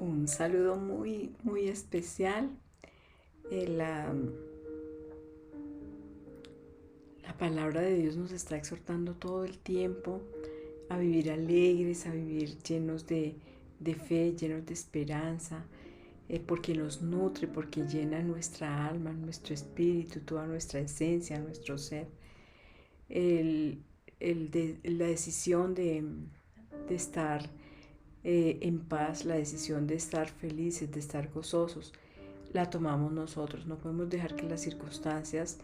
Un saludo muy especial. La palabra de Dios nos está exhortando todo el tiempo a vivir alegres, a vivir llenos de fe, llenos de esperanza, porque nos nutre, porque llena nuestra alma, nuestro espíritu, toda nuestra esencia, nuestro ser. El, la decisión de estar en paz, la decisión de estar felices, de estar gozosos, la tomamos nosotros. No podemos dejar que las circunstancias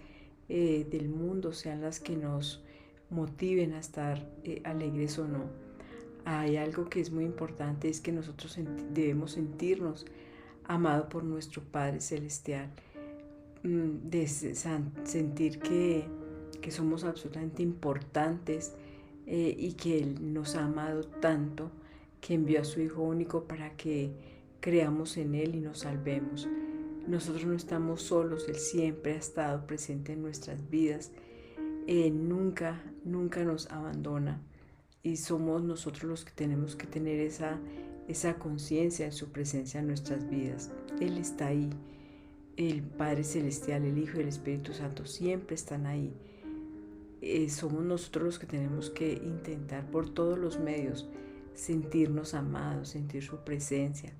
del mundo sean las que nos motiven a estar alegres o no. Hay algo que es muy importante, es que nosotros debemos sentirnos amados por nuestro Padre Celestial, de sentir que somos absolutamente importantes y que Él nos ha amado tanto que envió a su Hijo único para que creamos en Él y nos salvemos. Nosotros no estamos solos, Él siempre ha estado presente en nuestras vidas, nunca nos abandona y somos nosotros los que tenemos que tener esa conciencia de su presencia en nuestras vidas. Él está ahí, el Padre Celestial, el Hijo y el Espíritu Santo siempre están ahí. Somos nosotros los que tenemos que intentar por todos los medios sentirnos amados, sentir su presencia,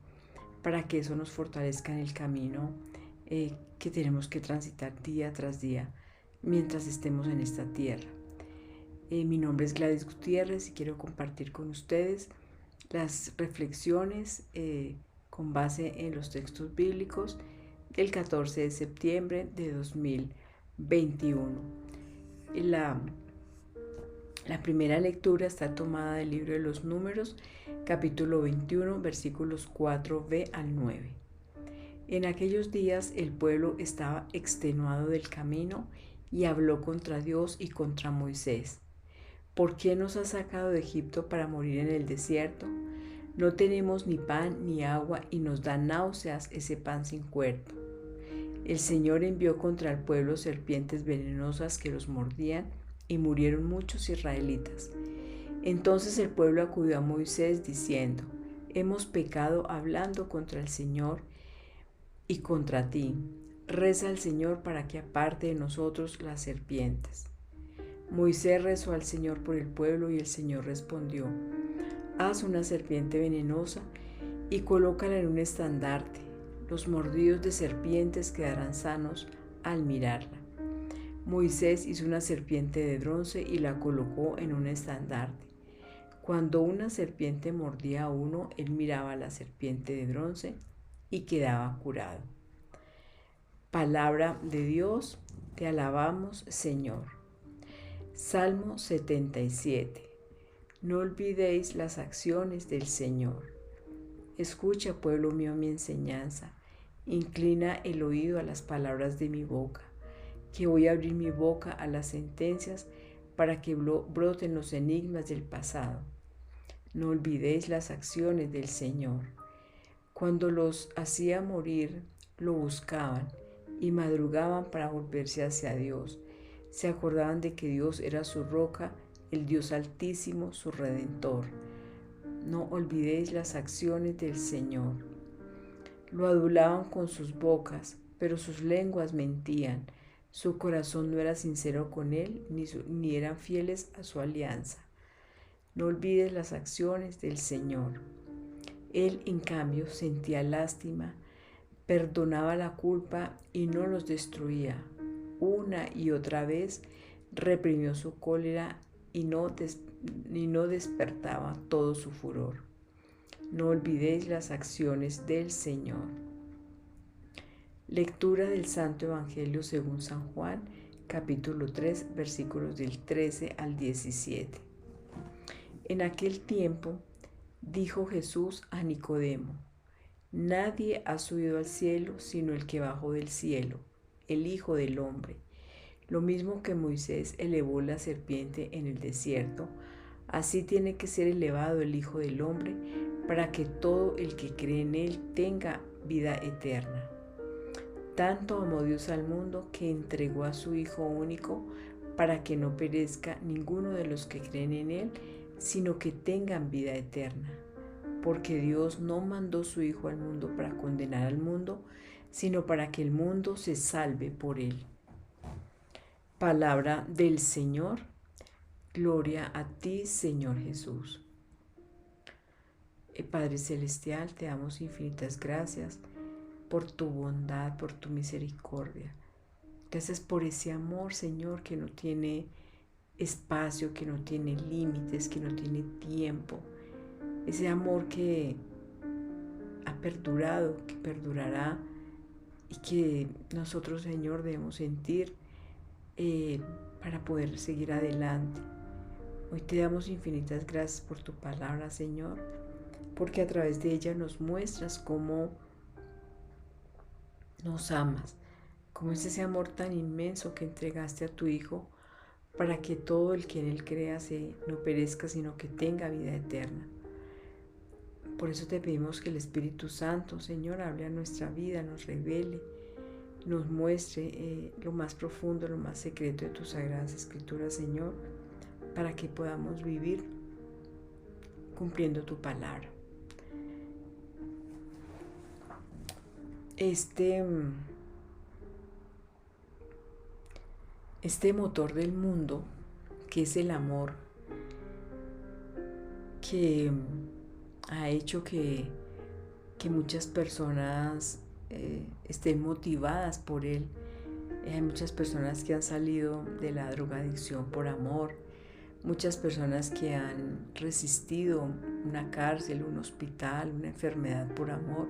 para que eso nos fortalezca en el camino que tenemos que transitar día tras día mientras estemos en esta tierra. Mi nombre es Gladys Gutiérrez y quiero compartir con ustedes las reflexiones con base en los textos bíblicos del 14 de septiembre de 2021. La primera lectura está tomada del libro de los Números, capítulo 21, versículos 4b al 9. En aquellos días el pueblo estaba extenuado del camino y habló contra Dios y contra Moisés. ¿Por qué nos has sacado de Egipto para morir en el desierto? No tenemos ni pan ni agua y nos da náuseas ese pan sin cuerpo. El Señor envió contra el pueblo serpientes venenosas que los mordían y murieron muchos israelitas. Entonces el pueblo acudió a Moisés diciendo: hemos pecado hablando contra el Señor y contra ti. Reza al Señor para que aparte de nosotros las serpientes. Moisés rezó al Señor por el pueblo y el Señor respondió: haz una serpiente venenosa y colócala en un estandarte. Los mordidos de serpientes quedarán sanos al mirarla. Moisés hizo una serpiente de bronce y la colocó en un estandarte. Cuando una serpiente mordía a uno, él miraba a la serpiente de bronce y quedaba curado. Palabra de Dios, te alabamos, Señor. Salmo 77. No olvidéis las acciones del Señor. Escucha, pueblo mío, mi enseñanza. Inclina el oído a las palabras de mi boca, que voy a abrir mi boca a las sentencias para que broten los enigmas del pasado. No olvidéis las acciones del Señor. Cuando los hacía morir, lo buscaban y madrugaban para volverse hacia Dios. Se acordaban de que Dios era su roca, el Dios altísimo, su redentor. No olvidéis las acciones del Señor. Lo adulaban con sus bocas, pero sus lenguas mentían. Su corazón no era sincero con él, ni eran fieles a su alianza. No olvides las acciones del Señor. Él, en cambio, sentía lástima, perdonaba la culpa y no los destruía. Una y otra vez reprimió su cólera y no despertaba todo su furor. No olvidéis las acciones del Señor. Lectura del Santo Evangelio según San Juan, capítulo 3, versículos del 13 al 17. En aquel tiempo dijo Jesús a Nicodemo: nadie ha subido al cielo sino el que bajó del cielo, el Hijo del Hombre. Lo mismo que Moisés elevó la serpiente en el desierto, así tiene que ser elevado el Hijo del Hombre, para que todo el que cree en él tenga vida eterna. Tanto amó Dios al mundo que entregó a su Hijo único, para que no perezca ninguno de los que creen en él, sino que tengan vida eterna. porque Dios no mandó su Hijo al mundo para condenar al mundo, sino para que el mundo se salve por él. Palabra del Señor. Gloria a ti, Señor Jesús. Padre Celestial, te damos infinitas gracias por tu bondad, por tu misericordia. Gracias por ese amor, Señor, que no tiene espacio, que no tiene límites, que no tiene tiempo. Ese amor que ha perdurado, que perdurará y que nosotros, Señor, debemos sentir para poder seguir adelante. Hoy te damos infinitas gracias por tu palabra, Señor, porque a través de ella nos muestras cómo nos amas, cómo es ese amor tan inmenso que entregaste a tu Hijo para que todo el que en Él crea no perezca, sino que tenga vida eterna. Por eso te pedimos que el Espíritu Santo, Señor, hable a nuestra vida, nos revele, nos muestre lo más profundo, lo más secreto de tus sagradas escrituras, Señor, para que podamos vivir cumpliendo tu palabra. Este motor del mundo, que es el amor, que ha hecho que muchas personas estén motivadas por él. Hay muchas personas que han salido de la drogadicción por amor, muchas personas que han resistido una cárcel, un hospital, una enfermedad por amor,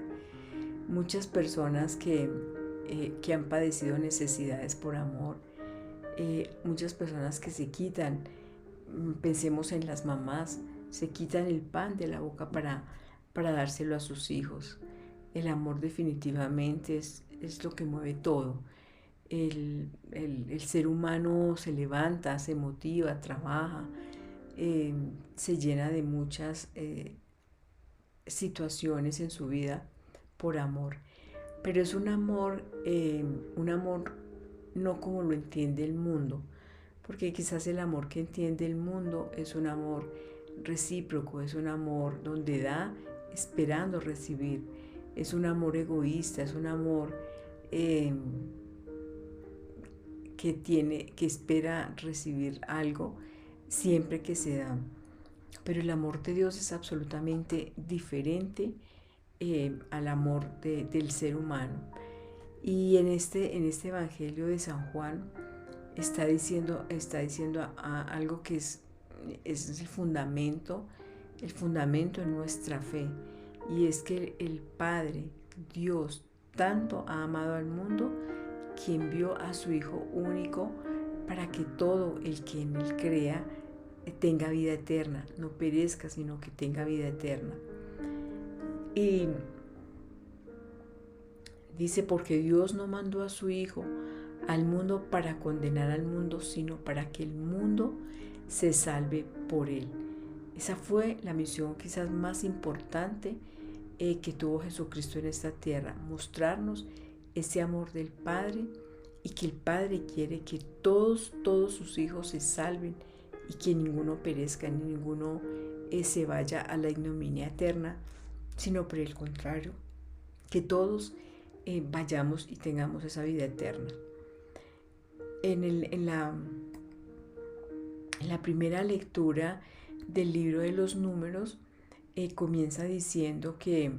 muchas personas que han padecido necesidades por amor, muchas personas que se quitan, pensemos en las mamás, se quitan el pan de la boca para dárselo a sus hijos. El amor definitivamente es lo que mueve todo. El ser humano se levanta, se motiva, trabaja, se llena de muchas situaciones en su vida por amor. Pero es un amor no como lo entiende el mundo, porque quizás el amor que entiende el mundo es un amor recíproco, es un amor donde da esperando recibir, es un amor egoísta, es un amor que espera recibir algo siempre que se da. Pero el amor de Dios es absolutamente diferente al amor del ser humano. Y en este Evangelio de San Juan está diciendo algo que es el fundamento en nuestra fe. Y es que el Padre, Dios, tanto ha amado al mundo que envió a su Hijo único para que todo el que en Él crea tenga vida eterna, no perezca, sino que tenga vida eterna. Y dice, porque Dios no mandó a su Hijo al mundo para condenar al mundo, sino para que el mundo se salve por él. Esa fue la misión quizás más importante que tuvo Jesucristo en esta tierra, mostrarnos ese amor del Padre y que el Padre quiere que todos sus hijos se salven y que ninguno perezca, ni ninguno se vaya a la ignominia eterna, sino por el contrario, que todos vayamos y tengamos esa vida eterna. En la primera lectura del libro de los Números comienza diciendo que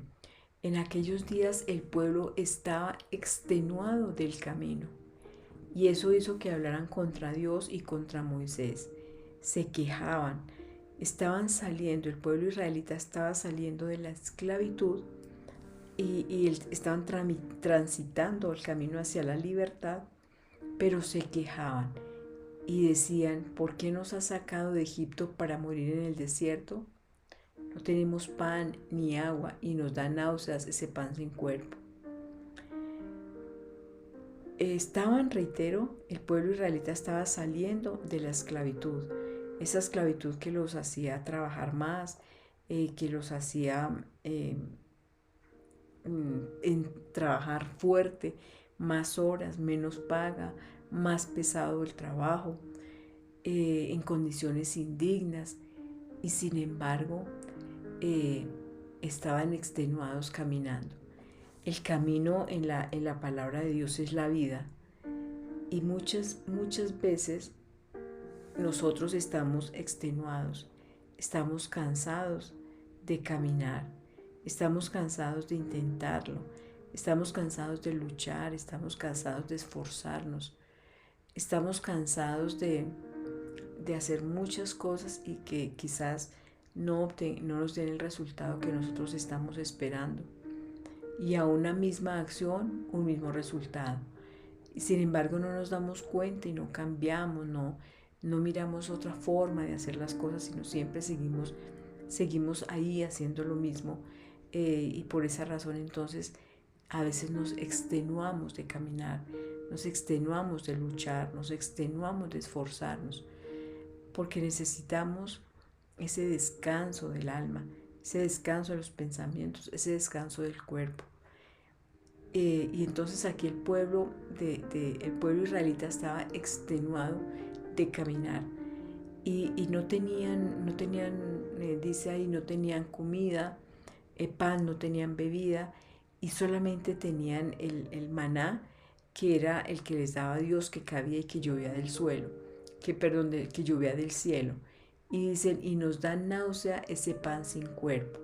en aquellos días el pueblo estaba extenuado del camino y eso hizo que hablaran contra Dios y contra Moisés. Se quejaban, estaban saliendo, el pueblo israelita estaba saliendo de la esclavitud y estaban transitando el camino hacia la libertad, pero se quejaban y decían, ¿por qué nos has sacado de Egipto para morir en el desierto? No tenemos pan ni agua y nos da náuseas ese pan sin cuerpo. El pueblo israelita estaba saliendo de la esclavitud, esa esclavitud que los hacía trabajar más, que los hacía trabajar fuerte, más horas, menos paga, más pesado el trabajo, en condiciones indignas. Y sin embargo, estaban extenuados caminando. El camino en la palabra de Dios es la vida. Y muchas veces nosotros estamos extenuados, estamos cansados de caminar, estamos cansados de intentarlo, estamos cansados de luchar, estamos cansados de esforzarnos, estamos cansados de hacer muchas cosas y que quizás no nos den el resultado que nosotros estamos esperando. Y a una misma acción, un mismo resultado. Sin embargo, no nos damos cuenta y no cambiamos, no miramos otra forma de hacer las cosas, sino siempre seguimos ahí haciendo lo mismo. Y por esa razón entonces a veces nos extenuamos de caminar, nos extenuamos de luchar, nos extenuamos de esforzarnos, porque necesitamos ese descanso del alma, ese descanso de los pensamientos, ese descanso del cuerpo. Y entonces aquí el pueblo israelita estaba extenuado de caminar y no tenían, dice ahí, no tenían comida, pan, no tenían bebida y solamente tenían el maná, que era el que les daba Dios, que cabía y que llovía del suelo, que llovía del cielo. Y dicen, y nos da náusea ese pan sin cuerpo.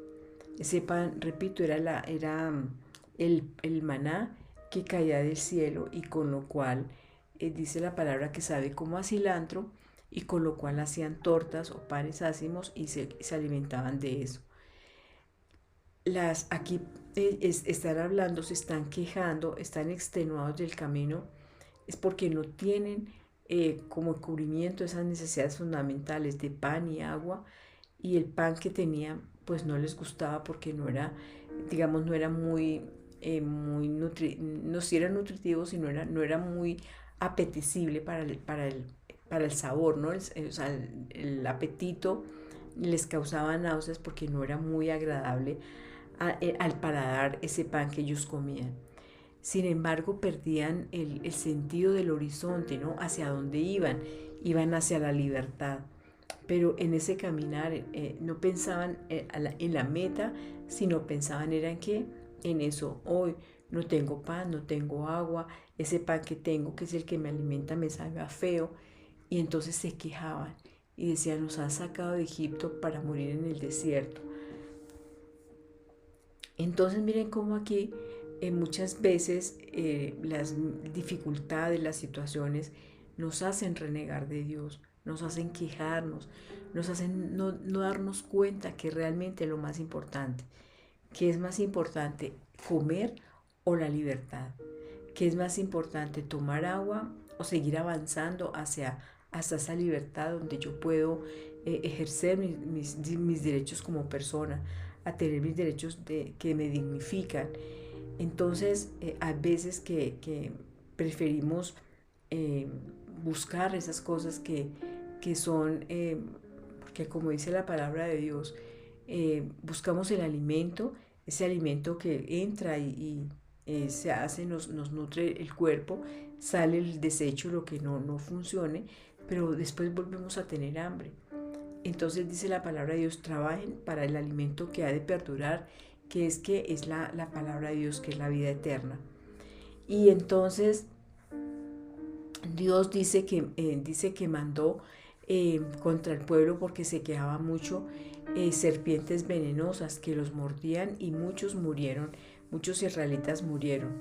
Ese pan, repito, era el maná que caía del cielo y con lo cual dice la palabra que sabe como a cilantro y con lo cual hacían tortas o panes ácimos y se alimentaban de eso. Aquí están hablando, se están quejando, están extenuados del camino, es porque no tienen como cubrimiento esas necesidades fundamentales de pan y agua, y el pan que tenían pues no les gustaba porque no era, digamos, no era no si era nutritivo, sino no era muy apetecible para el sabor, ¿no? O sea, el apetito les causaba náuseas porque no era muy agradable al paladar ese pan que ellos comían. Sin embargo, perdían el sentido del horizonte, ¿no? Hacia dónde iban hacia la libertad. Pero en ese caminar no pensaban en la meta, sino pensaban era en qué, en eso. Hoy no tengo pan, no tengo agua, ese pan que tengo, que es el que me alimenta, me sabe a feo. Y entonces se quejaban y decían, nos han sacado de Egipto para morir en el desierto. Entonces miren cómo aquí muchas veces las dificultades, las situaciones nos hacen renegar de Dios, nos hacen quejarnos, nos hacen no darnos cuenta que realmente lo más importante, que es más importante comer o la libertad, que es más importante tomar agua o seguir avanzando hasta esa libertad donde yo puedo ejercer mis derechos como persona, a tener mis derechos que me dignifican. Entonces, hay veces que preferimos eh, buscar esas cosas que son, porque como dice la palabra de Dios, buscamos el alimento, ese alimento que entra y se hace, nos nutre el cuerpo, sale el desecho, lo que no funcione, pero después volvemos a tener hambre. Entonces dice la palabra de Dios, trabajen para el alimento que ha de perdurar, que es la palabra de Dios, que es la vida eterna. Y entonces Dios dice que mandó contra el pueblo porque se quejaba mucho serpientes venenosas que los mordían y muchos murieron, muchos israelitas murieron.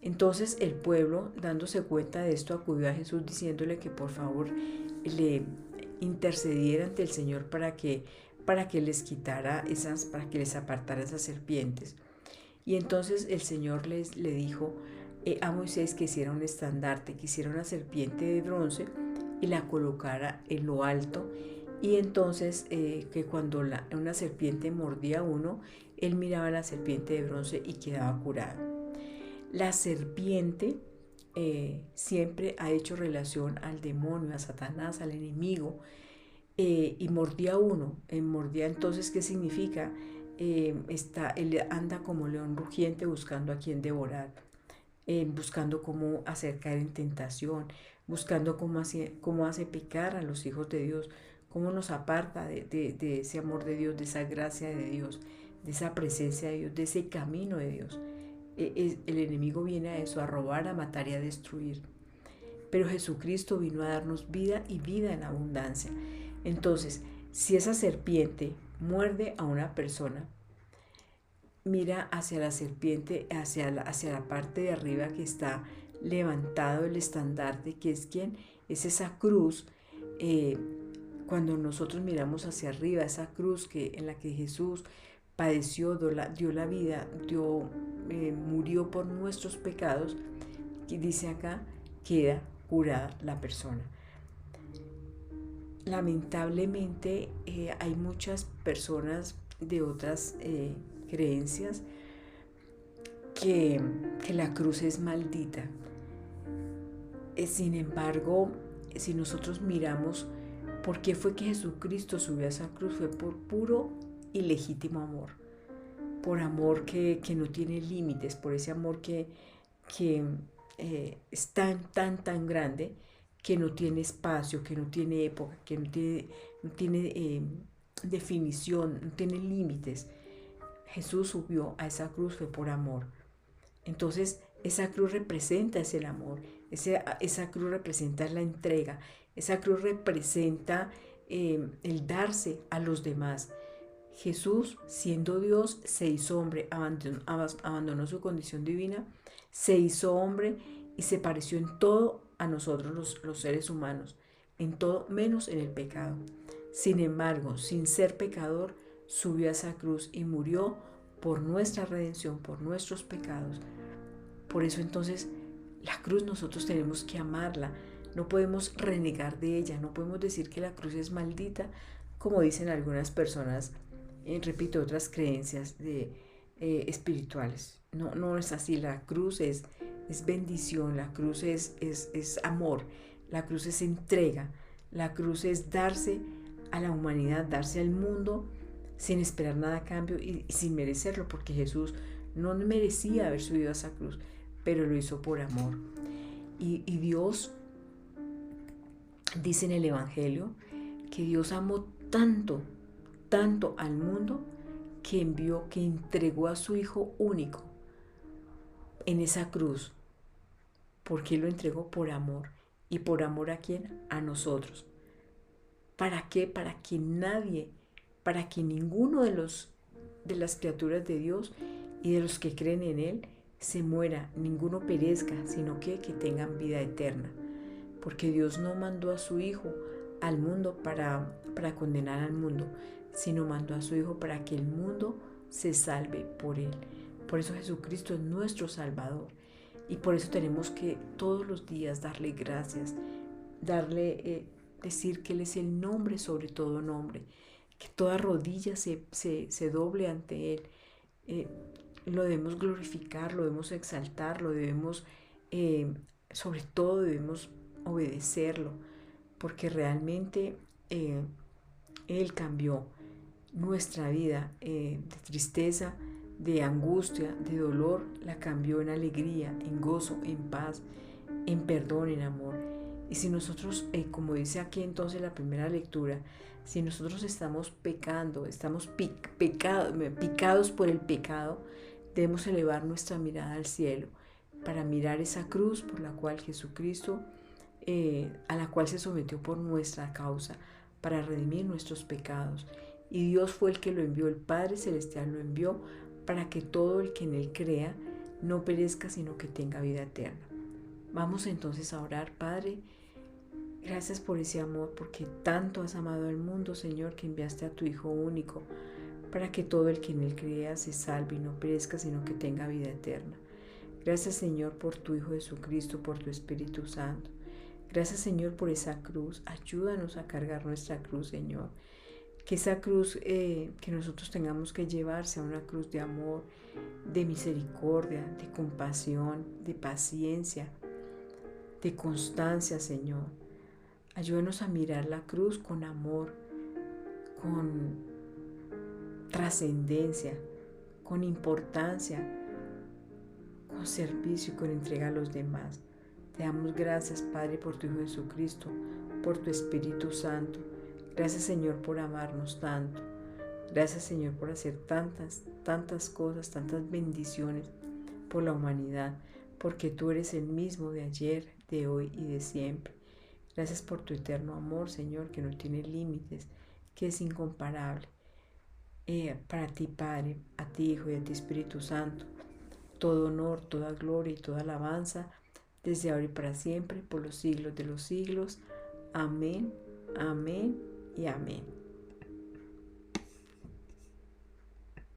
Entonces el pueblo, dándose cuenta de esto, acudió a Jesús diciéndole que por favor le intercediera ante el Señor para que les quitara para que les apartara esas serpientes. Y entonces el Señor le dijo a Moisés que hiciera un estandarte, que hiciera una serpiente de bronce y la colocara en lo alto. Y entonces que cuando una serpiente mordía a uno, él miraba a la serpiente de bronce y quedaba curado. La serpiente siempre ha hecho relación al demonio, a Satanás, al enemigo, y mordía a uno. Mordía entonces, ¿qué significa? Él anda como león rugiente buscando a quien devorar, buscando cómo hacer caer en tentación, buscando cómo hace pecar a los hijos de Dios, cómo nos aparta de ese amor de Dios, de esa gracia de Dios, de esa presencia de Dios, de ese camino de Dios. El enemigo viene a eso, a robar, a matar y a destruir. Pero Jesucristo vino a darnos vida y vida en abundancia. Entonces, si esa serpiente muerde a una persona, mira hacia la serpiente, hacia la parte de arriba que está levantado el estandarte, que es ¿quién? Es esa cruz. Cuando nosotros miramos hacia arriba, esa cruz en la que Jesús padeció, dio la vida, murió por nuestros pecados, y dice acá, queda curada la persona. Lamentablemente hay muchas personas de otras creencias que la cruz es maldita. Sin embargo, si nosotros miramos por qué fue que Jesucristo subió a esa cruz, fue por puro y legítimo amor, por amor que no tiene límites, por ese amor que es tan grande, que no tiene espacio, que no tiene época, que no tiene definición, no tiene límites. Jesús subió a esa cruz fue por amor. Entonces, esa cruz representa ese amor, esa cruz representa la entrega, esa cruz representa el darse a los demás. Jesús, siendo Dios, se hizo hombre, abandonó su condición divina, se hizo hombre y se pareció en todo a nosotros los seres humanos, en todo menos en el pecado. Sin embargo, sin ser pecador, subió a esa cruz y murió por nuestra redención, por nuestros pecados. Por eso entonces la cruz nosotros tenemos que amarla, no podemos renegar de ella, no podemos decir que la cruz es maldita, como dicen algunas personas, repito, otras creencias espirituales. No es así, la cruz es bendición, la cruz es amor, la cruz es entrega, la cruz es darse a la humanidad, darse al mundo sin esperar nada a cambio y sin merecerlo, porque Jesús no merecía haber subido a esa cruz, pero lo hizo por amor. Y Dios dice en el Evangelio que Dios amó tanto al mundo que entregó a su Hijo único en esa cruz. ¿Por qué lo entregó? Por amor. ¿Y por amor a quién? A nosotros. ¿Para qué? Para que ninguno de las criaturas de Dios y de los que creen en Él se muera, ninguno perezca, sino que tengan vida eterna. Porque Dios no mandó a su Hijo al mundo para condenar al mundo, sino mandó a su Hijo para que el mundo se salve por Él. Por eso Jesucristo es nuestro Salvador. Y por eso tenemos que todos los días darle gracias, decir que Él es el nombre sobre todo nombre, que toda rodilla se doble ante Él. Lo debemos glorificar, lo debemos exaltar, sobre todo debemos obedecerlo, porque realmente Él cambió nuestra vida de tristeza, de angustia, de dolor, la cambió en alegría, en gozo, en paz, en perdón, en amor. Y si nosotros, como dice aquí entonces la primera lectura, si nosotros estamos pecando, estamos picados por el pecado, debemos elevar nuestra mirada al cielo para mirar esa cruz por la cual Jesucristo, a la cual se sometió por nuestra causa, para redimir nuestros pecados. Y Dios fue el que lo envió, el Padre Celestial lo envió para que todo el que en Él crea no perezca, sino que tenga vida eterna. Vamos entonces a orar. Padre, gracias por ese amor, porque tanto has amado al mundo, Señor, que enviaste a tu Hijo único, para que todo el que en Él crea se salve y no perezca, sino que tenga vida eterna. Gracias, Señor, por tu Hijo Jesucristo, por tu Espíritu Santo. Gracias, Señor, por esa cruz. Ayúdanos a cargar nuestra cruz, Señor. Que esa cruz que nosotros tengamos que llevar sea una cruz de amor, de misericordia, de compasión, de paciencia, de constancia, Señor. Ayúdanos a mirar la cruz con amor, con trascendencia, con importancia, con servicio y con entrega a los demás. Te damos gracias, Padre, por tu Hijo Jesucristo, por tu Espíritu Santo. Gracias, Señor, por amarnos tanto. Gracias, Señor, por hacer tantas cosas, tantas bendiciones por la humanidad, porque tú eres el mismo de ayer, de hoy y de siempre. Gracias por tu eterno amor, Señor, que no tiene límites, que es incomparable. Para ti, Padre, a ti, Hijo y a ti, Espíritu Santo, todo honor, toda gloria y toda alabanza, desde ahora y para siempre, por los siglos de los siglos. Amén, amén y amén.